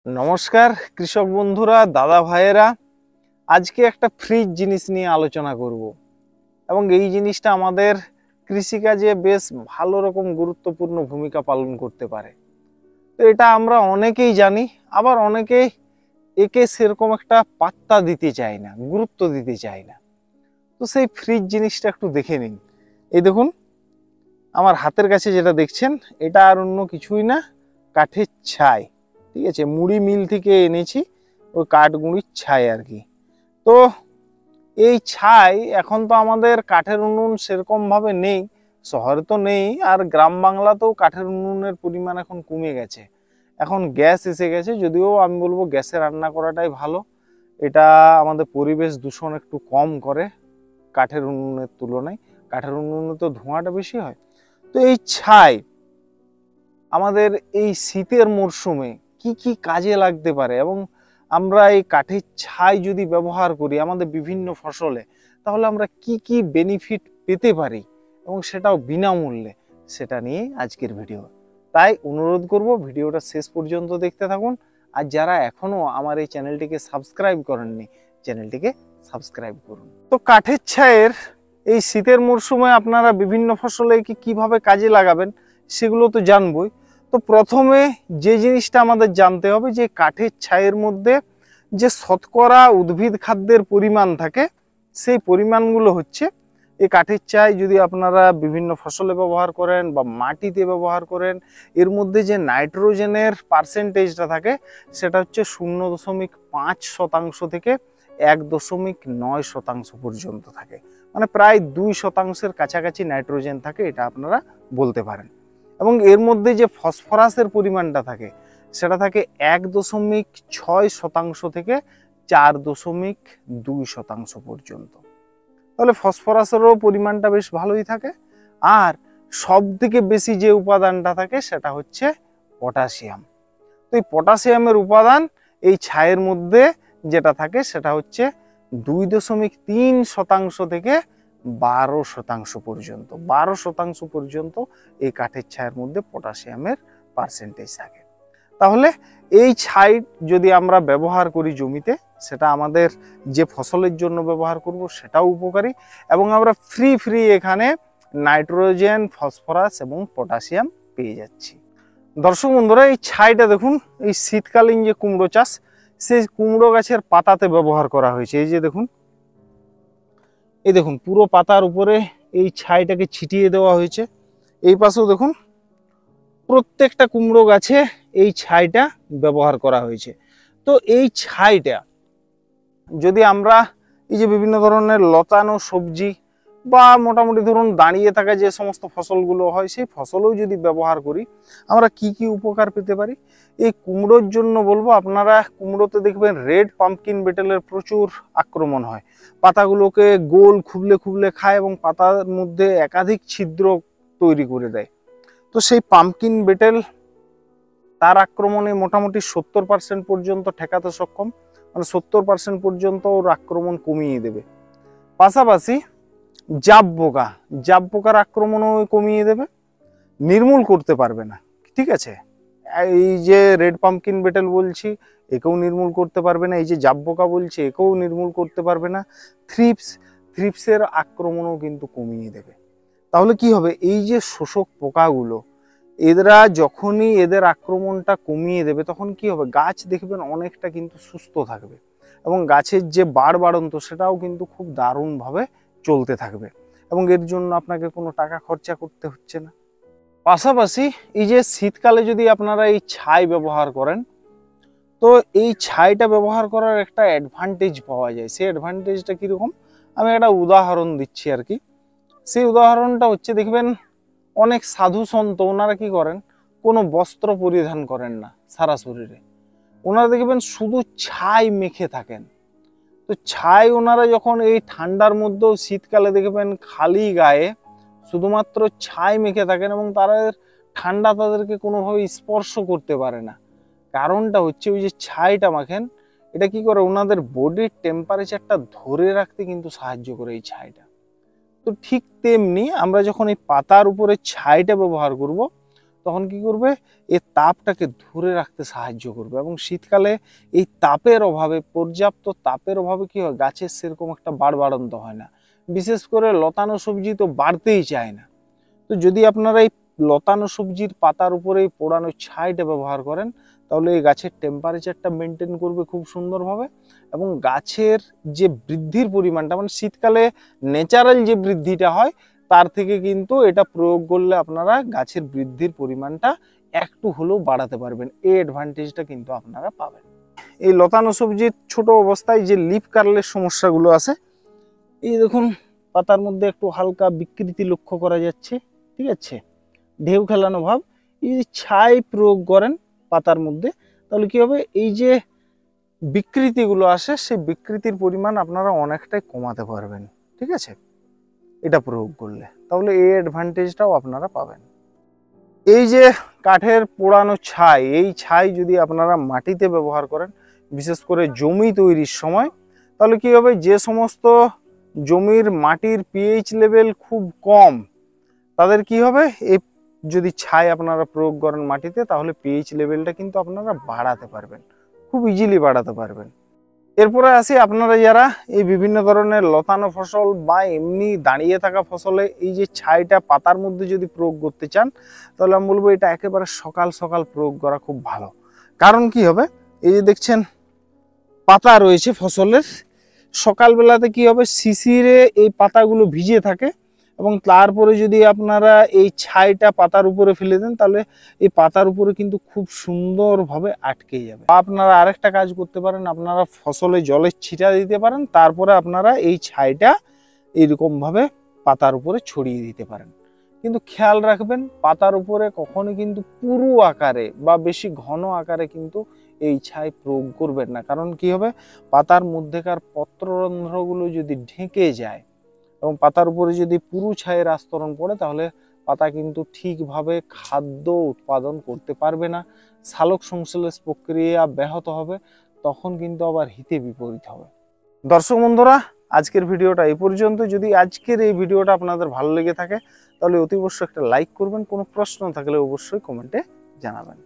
নমস্কার কৃষক বন্ধুরা, দাদা ভাইয়েরা। আজকে একটা ফ্রিজ জিনিস নিয়ে আলোচনা করব এবং এই জিনিসটা আমাদের কৃষিকাজে বেশ ভালো রকম গুরুত্বপূর্ণ ভূমিকা পালন করতে পারে। তো এটা আমরা অনেকেই জানি, আবার অনেকেই একে সেরকম একটা পাত্তা দিতে চায় না, গুরুত্ব দিতে চায় না। তো সেই ফ্রিজ জিনিসটা একটু দেখে নিন। এই দেখুন, আমার হাতের কাছে যেটা দেখছেন, এটা আর অন্য কিছুই না, কাঠের ছাই। ঠিক আছে, মুড়ি মিল থেকে এনেছি ওই কাঠগুঁড়ির ছাই আর কি। তো এই ছাই এখন তো আমাদের কাঠের উনুন সেরকম ভাবে নেই, শহরে তো নেই, আর গ্রাম বাংলাতেও কাঠের উনুনের পরিমাণ এখন কমে গেছে। এখন গ্যাস এসে গেছে, যদিও আমি বলবো গ্যাসে রান্না করাটাই ভালো। এটা আমাদের পরিবেশ দূষণ একটু কম করে কাঠের উনুনের তুলনায়। কাঠের উনুনে তো ধোঁয়াটা বেশি হয়। তো এই ছাই আমাদের এই শীতের মরশুমে কি কি কাজে লাগতে পারে, এবং আমরা এই কাঠের ছাই যদি ব্যবহার করি আমাদের বিভিন্ন ফসলে, তাহলে আমরা কি কি বেনিফিট পেতে পারি, এবং সেটাও বিনামূল্যে, সেটা নিয়ে আজকের ভিডিও। তাই অনুরোধ করব ভিডিওটা শেষ পর্যন্ত দেখতে থাকুন। আর যারা এখনো আমার এই চ্যানেলটিকে সাবস্ক্রাইব করেননি, চ্যানেলটিকে সাবস্ক্রাইব করুন। তো কাঠের ছাইয়ের এই শীতের মরশুমে আপনারা বিভিন্ন ফসলে কিভাবে কাজে লাগাবেন সেগুলো তো জানবই। তো প্রথমে যে জিনিসটা আমাদের জানতে হবে, যে কাঠের ছাইয়ের মধ্যে যে শতকরা উদ্ভিদ খাদ্যের পরিমাণ থাকে, সেই পরিমাণগুলো হচ্ছে, এই কাঠের ছাই যদি আপনারা বিভিন্ন ফসলে ব্যবহার করেন বা মাটিতে ব্যবহার করেন, এর মধ্যে যে নাইট্রোজেনের পার্সেন্টেজটা থাকে সেটা হচ্ছে 0.5% থেকে 1.9% পর্যন্ত থাকে। মানে প্রায় 2%-এর কাছাকাছি নাইট্রোজেন থাকে, এটা আপনারা বলতে পারেন। এবং এর মধ্যে যে ফসফরাসের পরিমাণটা থাকে সেটা থাকে 1.6% থেকে 4.2% পর্যন্ত। তাহলে ফসফরাসেরও পরিমাণটা বেশ ভালোই থাকে। আর সব থেকে বেশি যে উপাদানটা থাকে সেটা হচ্ছে পটাশিয়াম। তো এই পটাশিয়ামের উপাদান এই ছাইয়ের মধ্যে যেটা থাকে সেটা হচ্ছে 2.3% থেকে 12% পর্যন্ত। 12% পর্যন্ত এই কাঠের ছাইয়ের মধ্যে পটাশিয়ামের পার্সেন্টেজ থাকে। তাহলে এই ছাই যদি আমরা ব্যবহার করি জমিতে, সেটা আমাদের যে ফসলের জন্য ব্যবহার করব সেটাও উপকারী, এবং আমরা ফ্রি এখানে নাইট্রোজেন, ফসফরাস এবং পটাশিয়াম পেয়ে যাচ্ছি। দর্শক বন্ধুরা, এই ছাইটা দেখুন, এই শীতকালীন যে কুমড়ো চাষ, সেই কুমড়ো গাছের পাতাতে ব্যবহার করা হয়েছে। এই যে দেখুন, এই দেখুন পুরো পাতার উপরে এই ছাইটাকে ছিটিয়ে দেওয়া হয়েছে। এই পাশেও দেখুন, প্রত্যেকটা কুমড়ো গাছে এই ছাইটা ব্যবহার করা হয়েছে। তো এই ছাইটা যদি আমরা এই যে বিভিন্ন ধরনের লতানো সবজি বা মোটামুটি ধরুন দাঁড়িয়ে থাকা যে সমস্ত ফসলগুলো হয়, সেই ফসলেও যদি ব্যবহার করি, আমরা কি কি উপকার পেতে পারি। এই কুমড়োর জন্য বলবো, আপনারা কুমড়োতে দেখবেন রেড পাম্পকিন বেটেলের প্রচুর আক্রমণ হয়। পাতাগুলোকে গোল খুবলে খুবলে খায় এবং পাতার মধ্যে একাধিক ছিদ্র তৈরি করে দেয়। তো সেই পাম্পকিন বেটেল তার আক্রমণে মোটামুটি 70% পর্যন্ত ঠেকাতে সক্ষম, মানে 70% পর্যন্ত ওর আক্রমণ কমিয়ে দেবে। পাশাপাশি জাব পোকার আক্রমণও কমিয়ে দেবে, নির্মূল করতে পারবে না, ঠিক আছে। এই যে রেড পাম্পকিন বেটেল বলছি, একেও নির্মূল করতে পারবে না। এই যে জাব পোকা বলছি, একেও নির্মূল করতে পারবে না। থ্রিপসের আক্রমণও কিন্তু কমিয়ে দেবে। তাহলে কি হবে, এই যে শোষক পোকাগুলো, এরা যখনই এদের আক্রমণটা কমিয়ে দেবে, তখন কি হবে, গাছ দেখবেন অনেকটা কিন্তু সুস্থ থাকবে, এবং গাছের যে বাড়ন্ত সেটাও কিন্তু খুব দারুণভাবে চলতে থাকবে, এবং এর জন্য আপনাকে কোনো টাকা খরচা করতে হচ্ছে না। পাশাপাশি এই যে শীতকালে যদি আপনারা এই ছাই ব্যবহার করেন, তো এই ছাইটা ব্যবহার করার একটা অ্যাডভান্টেজ পাওয়া যায়। সেই অ্যাডভান্টেজটা কীরকম, আমি একটা উদাহরণ দিচ্ছি আর কি। সেই উদাহরণটা হচ্ছে, দেখবেন অনেক সাধু সন্ত ওনারা কি করেন, কোনো বস্ত্র পরিধান করেন না সারা শরীরে, ওনারা দেখবেন শুধু ছাই মেখে থাকেন। তো ছাই ওনারা যখন এই ঠান্ডার মধ্যেও শীতকালে দেখবেন খালি গায়ে শুধুমাত্র ছাই মেখে থাকেন, এবং তারা ঠান্ডা তাদেরকে কোনোভাবে স্পর্শ করতে পারে না। কারণটা হচ্ছে, ওই যে ছাইটা মাখেন, এটা কি করে, ওনাদের বডির টেম্পারেচারটা ধরে রাখতে কিন্তু সাহায্য করে এই ছাইটা। তো ঠিক তেমনি আমরা যখন এই পাতার উপরে ছাইটা ব্যবহার করব, তখন কি করবে, এই তাপটাকে ধরে রাখতে সাহায্য করবে। এবং শীতকালে এই তাপের অভাবে, পর্যাপ্ত তাপের অভাবে কি হয়, গাছের সেরকম একটা বাড়ন্ত হয় না। বিশেষ করে লতানো সবজি তো বাড়তেই চায় না। তো যদি আপনারা এই লতানো সবজির পাতার উপরে এই পোড়ানো ছাইটা ব্যবহার করেন, তাহলে এই গাছের টেম্পারেচারটা মেনটেন করবে খুব সুন্দরভাবে। এবং গাছের যে বৃদ্ধির পরিমাণটা, মানে শীতকালে ন্যাচারাল যে বৃদ্ধিটা হয় তার থেকে কিন্তু এটা প্রয়োগ করলে আপনারা গাছের বৃদ্ধির পরিমাণটা একটু হলেও বাড়াতে পারবেন। এই অ্যাডভান্টেজটা কিন্তু আপনারা পাবেন। এই লতানো সবজির ছোট অবস্থায় যে লিফ কার্লের সমস্যাগুলো আছে, এই দেখুন পাতার মধ্যে একটু হালকা বিকৃতি লক্ষ্য করা যাচ্ছে, ঠিক আছে, ঢেউ খেলানো ভাব। এই যদি ছাই প্রয়োগ করেন পাতার মধ্যে, তাহলে কি হবে, এই যে বিকৃতিগুলো আসে সেই বিকৃতির পরিমাণ আপনারা অনেকটাই কমাতে পারবেন, ঠিক আছে, এটা প্রয়োগ করলে। তাহলে এই অ্যাডভান্টেজটাও আপনারা পাবেন। এই যে কাঠের পোড়ানো ছাই, এই ছাই যদি আপনারা মাটিতে ব্যবহার করেন, বিশেষ করে জমি তৈরির সময়, তাহলে কি হবে, যে সমস্ত জমির মাটির পিএইচ লেভেল খুব কম, তাদের কি হবে, এই যদি ছাই আপনারা প্রয়োগ করেন মাটিতে, তাহলে পিএইচ লেভেলটা কিন্তু আপনারা বাড়াতে পারবেন, খুব ইজিলি বাড়াতে পারবেন। এরপরে আসি, আপনারা যারা এই বিভিন্ন ধরনের লতানো ফসল বা এমনি দাঁড়িয়ে থাকা ফসলে এই যে ছাইটা পাতার মধ্যে যদি প্রয়োগ করতে চান, তাহলে আমি বলবো এটা একেবারে সকাল সকাল প্রয়োগ করা খুব ভালো। কারণ কি হবে, এই যে দেখছেন পাতা রয়েছে ফসলের, সকালবেলাতে কি হবে, শিশিরে এই পাতাগুলো ভিজে থাকে, এবং তারপরে যদি আপনারা এই ছাইটা পাতার উপরে ফেলে দেন, তাহলে এই পাতার উপরে কিন্তু খুব সুন্দরভাবে আটকে যাবে। আপনারা আরেকটা কাজ করতে পারেন, আপনারা ফসলে জলের ছিটা দিতে পারেন, তারপরে আপনারা এই ছাইটা এইরকমভাবে পাতার উপরে ছড়িয়ে দিতে পারেন। কিন্তু খেয়াল রাখবেন, পাতার উপরে কখনোই কিন্তু পুরু আকারে বা বেশি ঘন আকারে কিন্তু এই ছাই প্রয়োগ করবেন না। কারণ কি হবে, পাতার মধ্যেকার পত্ররন্ধ্রগুলো যদি ঢেকে যায় এবং পাতার উপরে যদি পুরু ছাইয়ের আস্তরণ পড়ে, তাহলে পাতা কিন্তু ঠিকভাবে খাদ্য উৎপাদন করতে পারবে না, সালোক সংশ্লেষ প্রক্রিয়া ব্যাহত হবে, তখন কিন্তু আবার হিতে বিপরীত হবে। দর্শক বন্ধুরা, আজকের ভিডিওটা এই পর্যন্ত। যদি আজকের এই ভিডিওটা আপনাদের ভালো লেগে থাকে, তাহলে অতি অবশ্যই একটা লাইক করবেন। কোনো প্রশ্ন থাকলে অবশ্যই কমেন্টে জানাবেন।